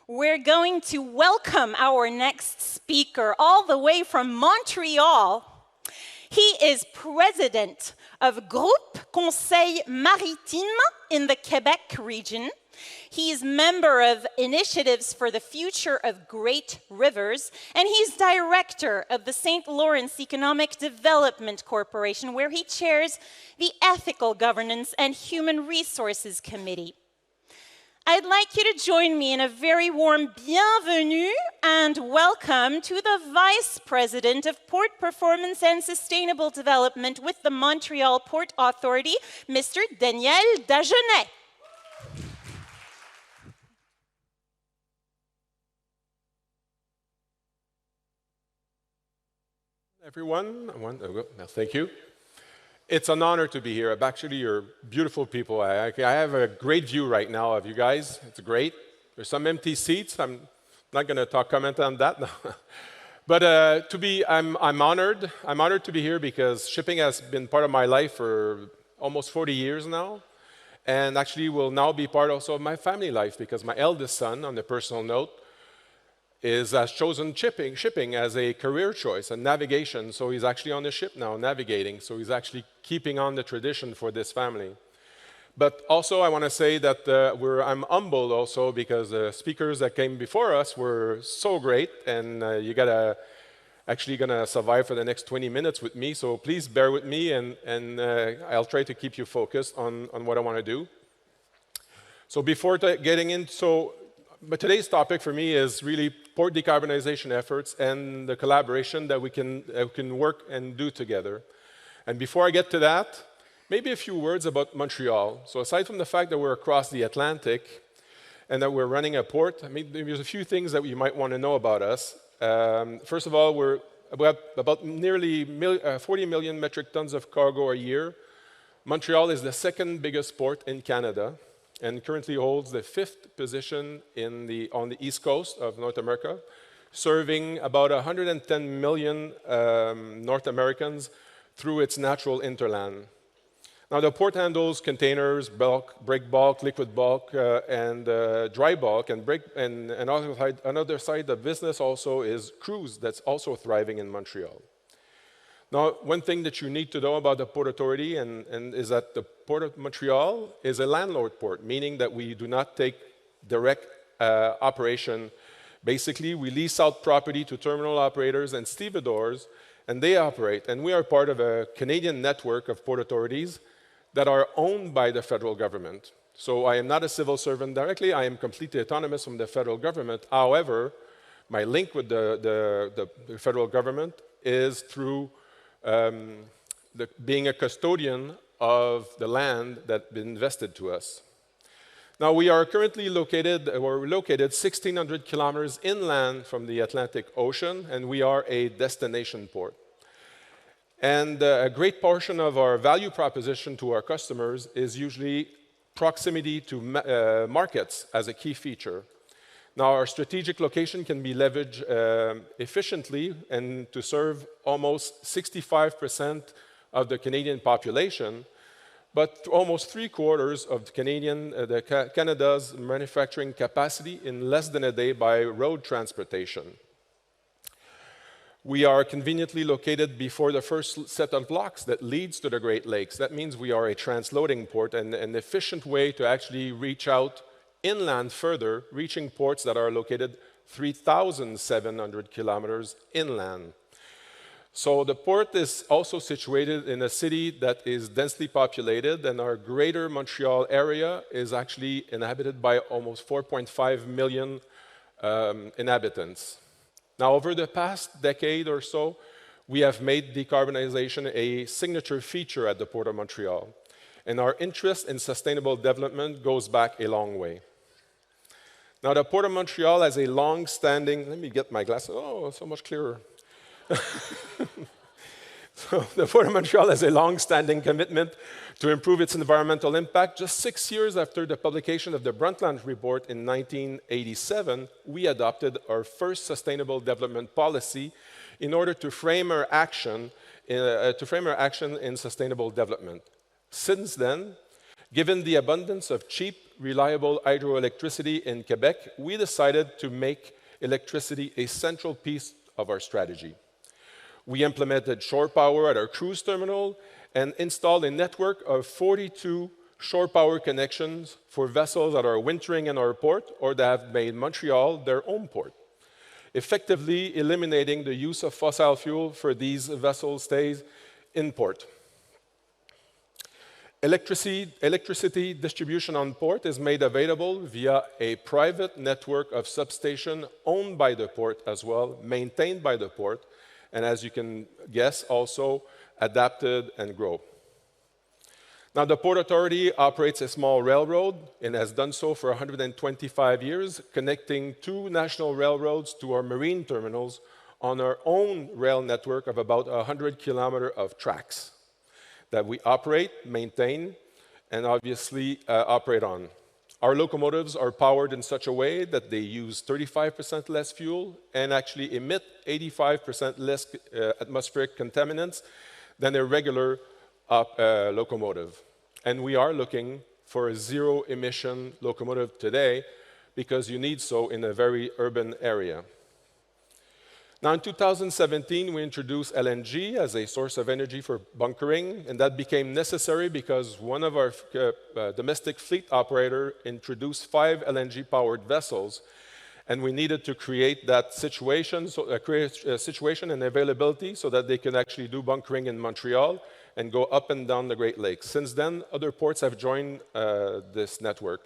We're going to welcome our next speaker all the way from Montreal. He is president of Groupe Conseil Maritime in the Quebec region. He is member of Initiatives for the Future of Great Rivers, and he's director of the St. Lawrence Economic Development Corporation, where he chairs the Ethical Governance and Human Resources Committee. I'd like you to join me in a very warm bienvenue and welcome to the Vice President of Port Performance and Sustainable Development with the Montreal Port Authority, Mr. Daniel Dagenais. Everyone, thank you. It's an honor to be here. Actually, you're beautiful people. I have a great view right now of you guys. It's great. There's some empty seats. I'm not going to comment on that. No. But I'm honored. I'm honored to be here because shipping has been part of my life for almost 40 years now, and actually will now be part also of my family life because my eldest son, on a personal note, has chosen shipping as a career choice and navigation. So he's actually on the ship now, navigating. So he's actually keeping on the tradition for this family. But also I want to say that I'm humbled also because the speakers that came before us were so great, and you gotta actually gonna survive for the next 20 minutes with me. So please bear with me, and I'll try to keep you focused on what I want to do. So before getting into but today's topic for me is really port decarbonization efforts and the collaboration that we can work and do together. And before I get to that, maybe a few words about Montreal. So aside from the fact that we're across the Atlantic and that we're running a port, I mean, there's a few things that you might want to know about us. First of all, we have about nearly 40 million metric tons of cargo a year. Montreal is the second biggest port in Canada, and currently holds the 5th position on the east coast of North America, serving about 110 million North Americans through its natural hinterland. Now, the port handles containers, bulk, break bulk, liquid bulk, and dry bulk, and another side of business also is cruise that's also thriving in Montreal. Now, one thing that you need to know about the Port Authority is that the Port of Montreal is a landlord port, meaning that we do not take direct operation. Basically, we lease out property to terminal operators and stevedores, and they operate. And we are part of a Canadian network of port authorities that are owned by the federal government. So I am not a civil servant directly. I am completely autonomous from the federal government. However, my link with the federal government is through being a custodian of the land that's been invested to us. Now, we are currently located 1,600 kilometers inland from the Atlantic Ocean, and we are a destination port. And a great portion of our value proposition to our customers is usually proximity to markets as a key feature. Now, our strategic location can be leveraged efficiently and to serve almost 65% of the Canadian population, but almost 3/4 of Canada's manufacturing capacity in less than a day by road transportation. We are conveniently located before the first set of locks that leads to the Great Lakes. That means we are a transloading port and an efficient way to actually reach out inland further, reaching ports that are located 3,700 kilometers inland. So the port is also situated in a city that is densely populated, and our greater Montreal area is actually inhabited by almost 4.5 million inhabitants. Now, over the past decade or so, we have made decarbonization a signature feature at the Port of Montreal, and our interest in sustainable development goes back a long way. Now, the Port of Montreal has a long-standing, let me get my glasses, oh, so much clearer. So the Port of Montreal has a long-standing commitment to improve its environmental impact. Just 6 years after the publication of the Brundtland Report in 1987, we adopted our first sustainable development policy in order to frame our action in sustainable development. Since then, given the abundance of cheap reliable hydroelectricity in Quebec, we decided to make electricity a central piece of our strategy. We implemented shore power at our cruise terminal and installed a network of 42 shore power connections for vessels that are wintering in our port or that have made Montreal their home port, effectively eliminating the use of fossil fuel for these vessel stays in port. Electricity distribution on port is made available via a private network of substations owned by the port as well, maintained by the port, and as you can guess, also adapted and grow. Now, the Port Authority operates a small railroad and has done so for 125 years, connecting two national railroads to our marine terminals on our own rail network of about 100 kilometers of tracks that we operate, maintain, and obviously operate on. Our locomotives are powered in such a way that they use 35% less fuel and actually emit 85% less atmospheric contaminants than a regular locomotive. And we are looking for a zero-emission locomotive today because you need so in a very urban area. Now, in 2017, we introduced LNG as a source of energy for bunkering, and that became necessary because one of our domestic fleet operators introduced 5 LNG-powered vessels, and we needed to create that situation, create a situation and availability so that they can actually do bunkering in Montreal and go up and down the Great Lakes. Since then, other ports have joined this network.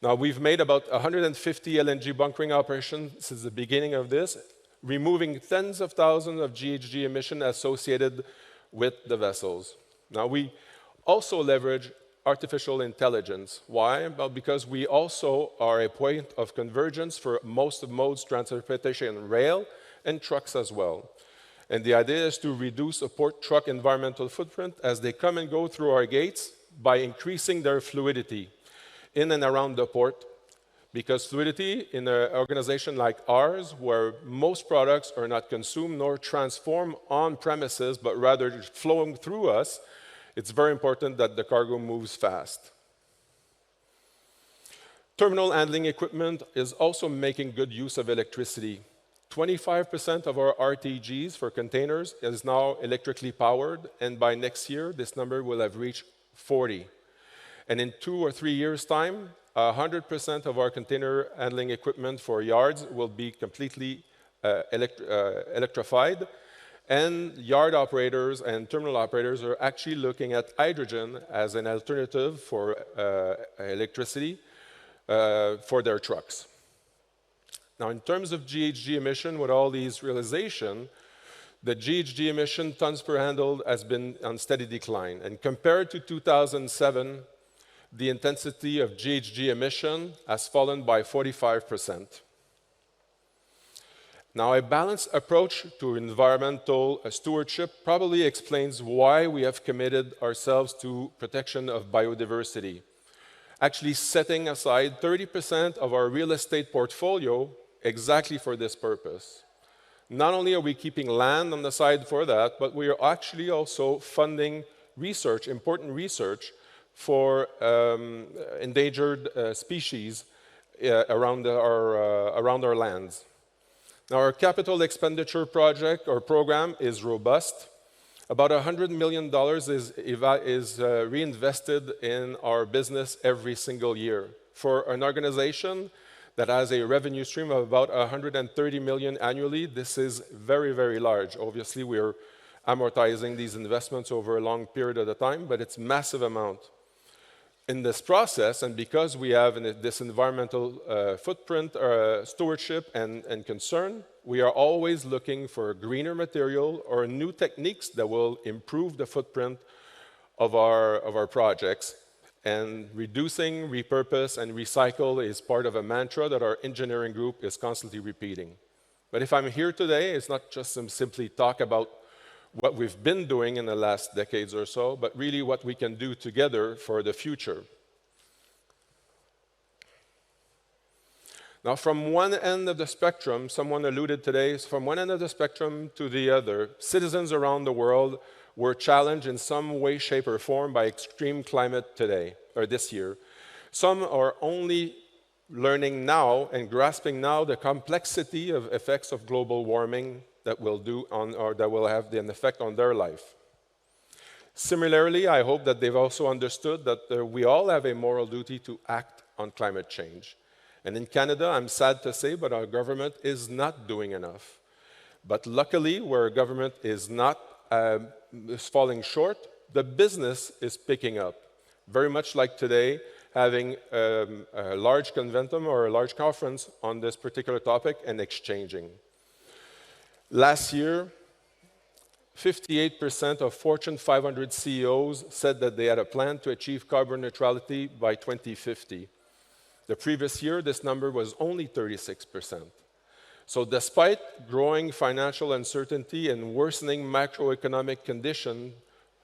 Now, we've made about 150 LNG bunkering operations since the beginning of this, removing tens of thousands of GHG emissions associated with the vessels. Now, we also leverage artificial intelligence. Why? Well, because we also are a point of convergence for most of modes transportation, rail and trucks as well. And the idea is to reduce a port truck environmental footprint as they come and go through our gates by increasing their fluidity in and around the port. Because fluidity in an organization like ours, where most products are not consumed nor transformed on premises, but rather flowing through us, it's very important that the cargo moves fast. Terminal handling equipment is also making good use of electricity. 25% of our RTGs for containers is now electrically powered, and by next year, this number will have reached 40. And in 2 or 3 years' time, 100% of our container handling equipment for yards will be completely electrified, and yard operators and terminal operators are actually looking at hydrogen as an alternative for electricity for their trucks. Now, in terms of GHG emission, with all these realization, the GHG emission tons per handle has been on steady decline, and compared to 2007, the intensity of GHG emission has fallen by 45%. Now, a balanced approach to environmental stewardship probably explains why we have committed ourselves to protection of biodiversity, actually setting aside 30% of our real estate portfolio exactly for this purpose. Not only are we keeping land on the side for that, but we are actually also funding research, important research, for endangered species around our lands. Now, our capital expenditure project or program is robust. About $100 million is reinvested in our business every single year. For an organization that has a revenue stream of about $130 million annually, this is very, very large. Obviously, we're amortizing these investments over a long period of time, but it's a massive amount. In this process, and because we have this environmental footprint, stewardship, and concern, we are always looking for greener material or new techniques that will improve the footprint of our projects. And reducing, repurpose, and recycle is part of a mantra that our engineering group is constantly repeating. But if I'm here today, it's not just some simply talk about what we've been doing in the last decades or so, but really what we can do together for the future. Now, from one end of the spectrum, someone alluded today, from one end of the spectrum to the other, citizens around the world were challenged in some way, shape, or form by extreme climate today, or this year. Some are only learning now and grasping now the complexity of effects of global warming that will do on, or that will have an effect on their life. Similarly, I hope that they've also understood that we all have a moral duty to act on climate change. And in Canada, I'm sad to say, but our government is not doing enough. But luckily, where our government is not is falling short, the business is picking up. Very much like today, having a large conventum or a large conference on this particular topic and exchanging. Last year, 58% of Fortune 500 CEOs said that they had a plan to achieve carbon neutrality by 2050. The previous year, this number was only 36%. So despite growing financial uncertainty and worsening macroeconomic conditions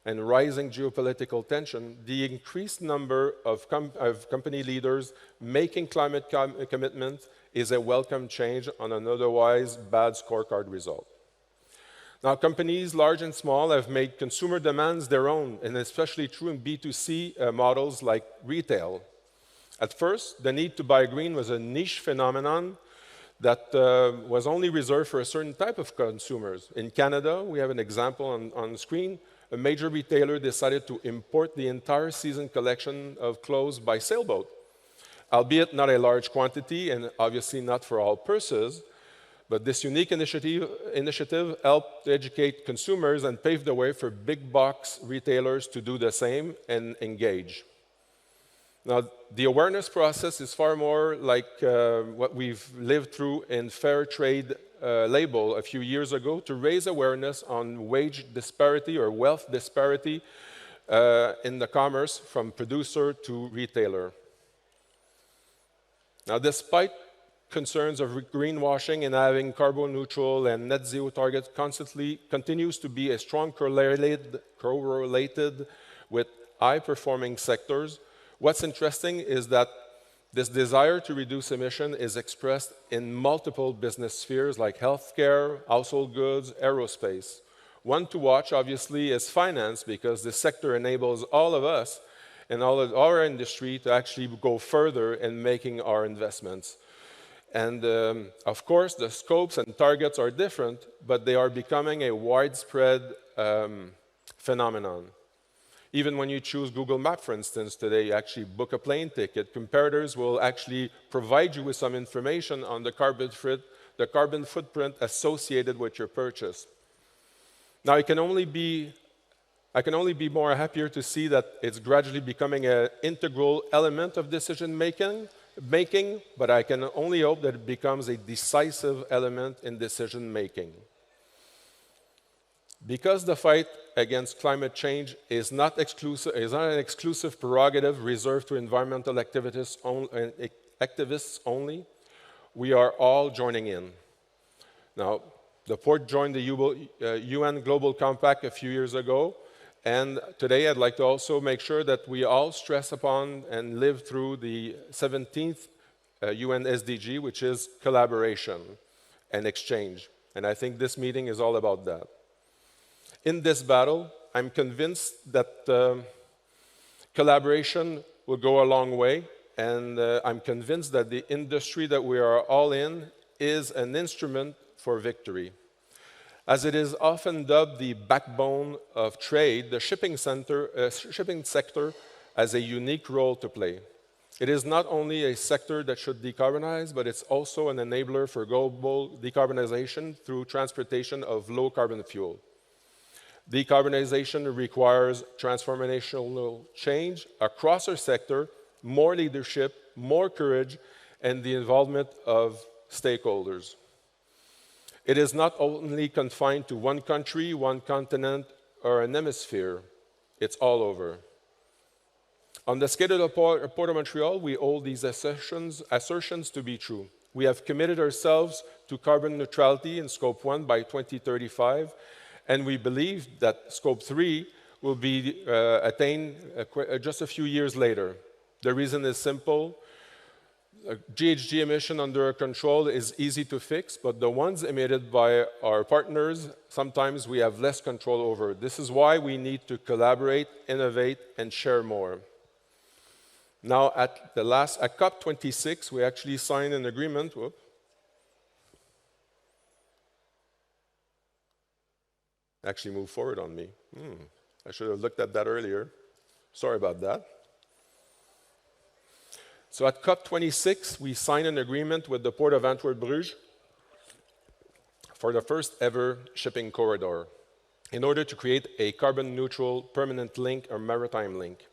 and rising geopolitical tension, the increased number of company leaders making climate commitments is a welcome change on an otherwise bad scorecard result. Now, companies, large and small, have made consumer demands their own, and especially true in B2C models like retail. At first, the need to buy green was a niche phenomenon that was only reserved for a certain type of consumers. In Canada, we have an example on the screen. A major retailer decided to import the entire season collection of clothes by sailboat, albeit not a large quantity and obviously not for all purses. But this unique initiative helped educate consumers and pave the way for big box retailers to do the same and engage. Now, the awareness process is far more like what we've lived through in Fair Trade label a few years ago to raise awareness on wage disparity or wealth disparity in the commerce from producer to retailer. Now, despite concerns of greenwashing and having carbon neutral and net zero targets continues to be a strong correlated with high-performing sectors. What's interesting is that this desire to reduce emission is expressed in multiple business spheres like healthcare, household goods, aerospace. One to watch, obviously, is finance, because this sector enables all of us and all of our industry to actually go further in making our investments. And of course, the scopes and targets are different, but they are becoming a widespread phenomenon. Even when you choose Google Maps, for instance, today, you actually book a plane ticket. Comparators will actually provide you with some information on the carbon footprint associated with your purchase. Now, I can only be more happier to see that it's gradually becoming an integral element of decision making, but I can only hope that it becomes a decisive element in decision making. Because the fight against climate change is not an exclusive prerogative reserved to environmental activists only, we are all joining in. Now, the port joined the UN Global Compact a few years ago, and today I'd like to also make sure that we all stress upon and live through the 17th UN SDG, which is collaboration and exchange. And I think this meeting is all about that. In this battle, I'm convinced that collaboration will go a long way, and I'm convinced that the industry that we are all in is an instrument for victory. As it is often dubbed the backbone of trade, the shipping sector has a unique role to play. It is not only a sector that should decarbonize, but it's also an enabler for global decarbonization through transportation of low-carbon fuel. Decarbonization requires transformational change across our sector, more leadership, more courage, and the involvement of stakeholders. It is not only confined to one country, one continent, or an hemisphere. It's all over. On the scale of the Port of Montreal, we hold these assertions to be true. We have committed ourselves to carbon neutrality in Scope 1 by 2035, and we believe that Scope 3 will be attained just a few years later. The reason is simple. GHG emission under control is easy to fix, but the ones emitted by our partners, sometimes we have less control over. This is why we need to collaborate, innovate, and share more. Now, at COP26, we actually signed an agreement. Whoop. Actually moved forward on me. I should have looked at that earlier. Sorry about that. So at COP26, we signed an agreement with the Port of Antwerp-Bruges for the first ever shipping corridor in order to create a carbon-neutral permanent link or maritime link.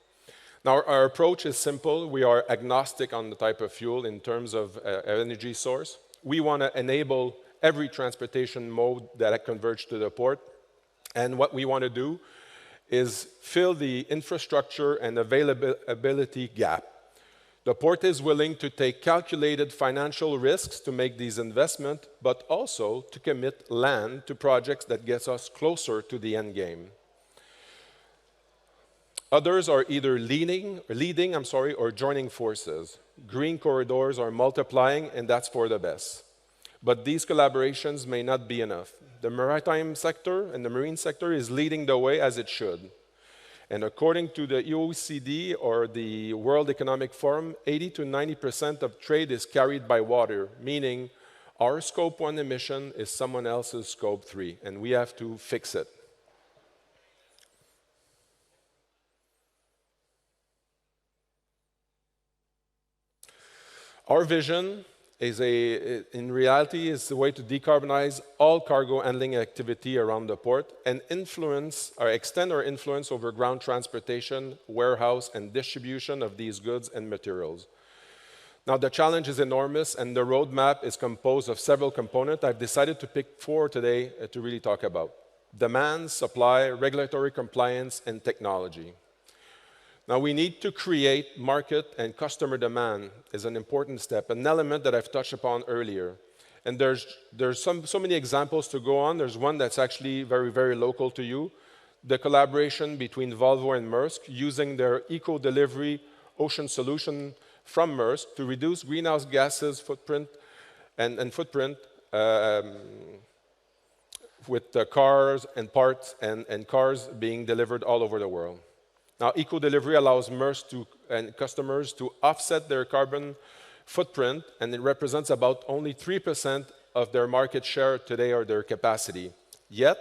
Now, our approach is simple. We are agnostic on the type of fuel in terms of energy source. We want to enable every transportation mode that converges to the port. And what we want to do is fill the infrastructure and availability gap. The port is willing to take calculated financial risks to make these investments, but also to commit land to projects that get us closer to the end game. Others are either leading, or joining forces. Green corridors are multiplying, and that's for the best. But these collaborations may not be enough. The maritime sector and the marine sector is leading the way as it should. And according to the OECD or the World Economic Forum, 80 to 90% of trade is carried by water, meaning our Scope 1 emission is someone else's Scope 3, and we have to fix it. Our vision is in reality, is the way to decarbonize all cargo handling activity around the port and influence or extend our influence over ground transportation, warehouse, and distribution of these goods and materials. Now, the challenge is enormous, and the roadmap is composed of several components. I've decided to pick 4 today to really talk about: demand, supply, regulatory compliance, and technology. Now, we need to create market and customer demand is an important step, an element that I've touched upon earlier. And there's so many examples to go on. There's one that's actually very, very local to you, the collaboration between Volvo and Maersk using their eco-delivery ocean solution from Maersk to reduce greenhouse gases footprint and footprint with the cars and parts and cars being delivered all over the world. Now, eco-delivery allows Maersk and customers to offset their carbon footprint, and it represents about only 3% of their market share today or their capacity. Yet,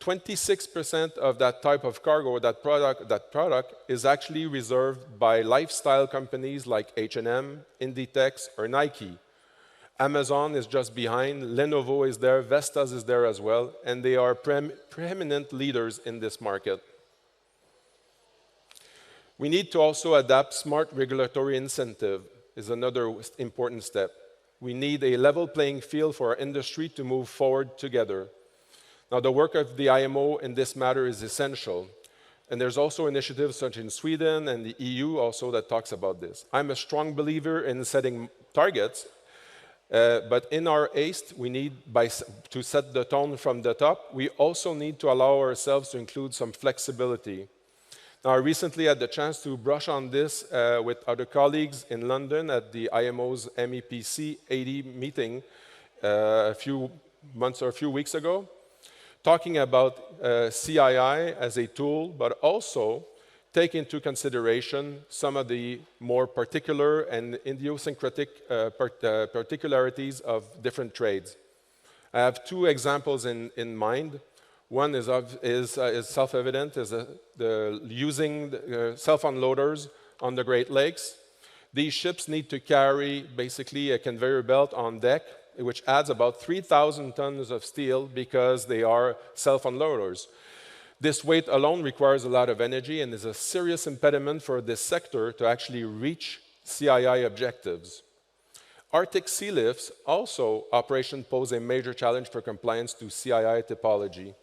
26% of that type of cargo, that product is actually reserved by lifestyle companies like H&M, Inditex, or Nike. Amazon is just behind, Lenovo is there, Vestas is there as well, and they are preeminent leaders in this market. We need to also adapt smart regulatory incentive is another important step. We need a level playing field for our industry to move forward together. Now, the work of the IMO in this matter is essential. And there's also initiatives such in Sweden and the EU also that talks about this. I'm a strong believer in setting targets, but in our haste, we need, to set the tone from the top, we also need to allow ourselves to include some flexibility. Now, I recently had the chance to brush on this with other colleagues in London at the IMO's MEPC 80 meeting a few months or a few weeks ago, talking about CII as a tool, but also take into consideration some of the more particular and idiosyncratic particularities of different trades. I have 2 examples in mind. One is self-evident, is using self-unloaders on the Great Lakes. These ships need to carry basically a conveyor belt on deck, which adds about 3,000 tons of steel because they are self-unloaders. This weight alone requires a lot of energy and is a serious impediment for this sector to actually reach CII objectives. Arctic sea lifts also operation pose a major challenge for compliance to CII typology.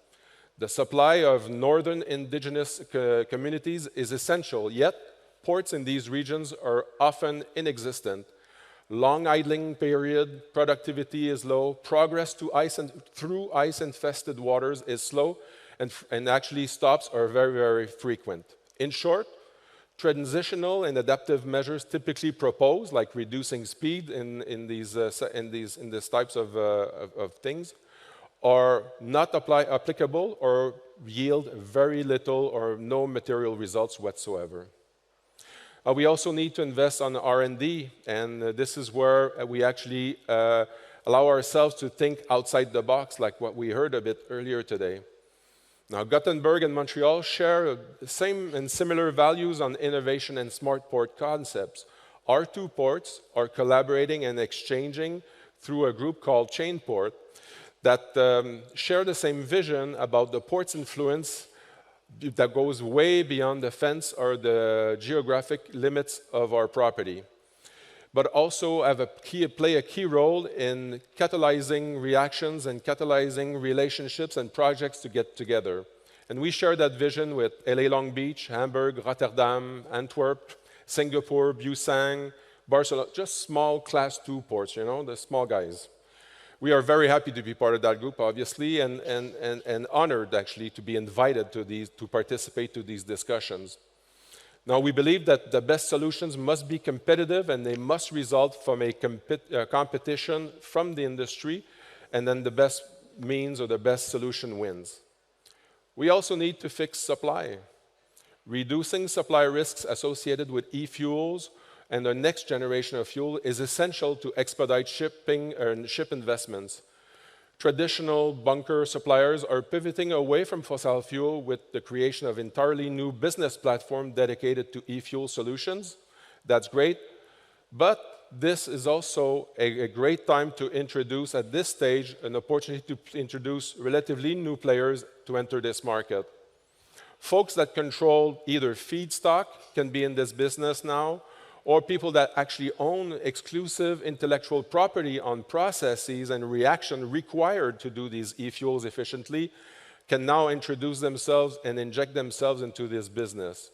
The supply of northern indigenous communities is essential, yet ports in these regions are often inexistent. Long idling period, productivity is low, progress to through ice-infested waters is slow, and actually stops are very, very frequent. In short, transitional and adaptive measures typically proposed, like reducing speed in these types of things, are not applicable or yield very little or no material results whatsoever. We also need to invest on R&D, and this is where we actually allow ourselves to think outside the box, like what we heard a bit earlier today. Now, Gothenburg and Montreal share the same and similar values on innovation and smart port concepts. Our two ports are collaborating and exchanging through a group called Chainport that share the same vision about the port's influence that goes way beyond the fence or the geographic limits of our property, but also play a key role in catalyzing reactions and catalyzing relationships and projects to get together. And we share that vision with LA Long Beach, Hamburg, Rotterdam, Antwerp, Singapore, Busan, Barcelona, just small class 2 ports, you know, the small guys. We are very happy to be part of that group, obviously, and honored, actually, to be invited to participate to these discussions. Now, we believe that the best solutions must be competitive, and they must result from a competition from the industry, and then the best means or the best solution wins. We also need to fix supply. Reducing supply risks associated with e-fuels and the next generation of fuel is essential to expedite shipping and ship investments. Traditional bunker suppliers are pivoting away from fossil fuel with the creation of entirely new business platform dedicated to e-fuel solutions. That's great, but this is also a great time to introduce, at this stage, an opportunity to introduce relatively new players to enter this market. Folks that control either feedstock can be in this business now, or people that actually own exclusive intellectual property on processes and reaction required to do these e-fuels efficiently can now introduce themselves and inject themselves into this business.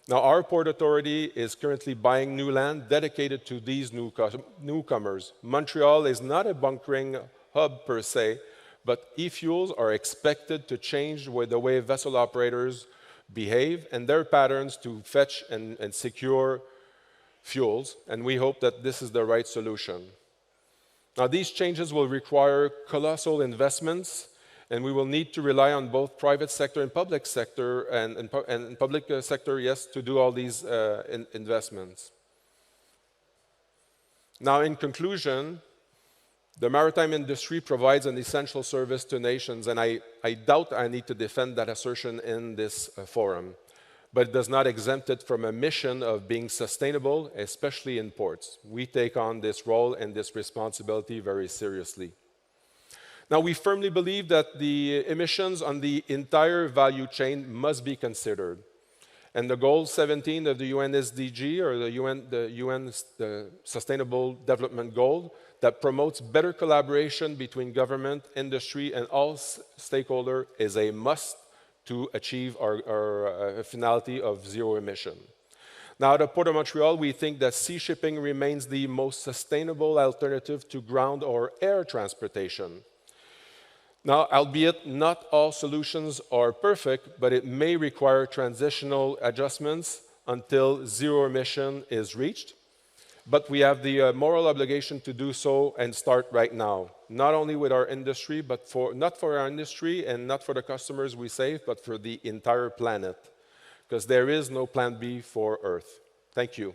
Now, our Port Authority is currently buying new land dedicated to these newcomers. Montreal is not a bunkering hub per se, but e-fuels are expected to change the way vessel operators behave and their patterns to fetch and secure fuels, and we hope that this is the right solution. Now, these changes will require colossal investments, and we will need to rely on both private sector and public sector, and public sector, yes, to do all these investments. Now, in conclusion, the maritime industry provides an essential service to nations, and I doubt I need to defend that assertion in this forum, but it does not exempt it from a mission of being sustainable, especially in ports. We take on this role and this responsibility very seriously. Now, we firmly believe that the emissions on the entire value chain must be considered. And the goal 17 of the UN SDG, or the UN Sustainable Development Goal, that promotes better collaboration between government, industry, and all stakeholders is a must to achieve our finality of zero emission. Now, at the Port of Montreal, we think that sea shipping remains the most sustainable alternative to ground or air transportation. Now, albeit not all solutions are perfect, but it may require transitional adjustments until zero emission is reached. But we have the moral obligation to do so and start right now, not only with our industry, but not for our industry and not for the customers we save, but for the entire planet, because there is no plan B for Earth. Thank you.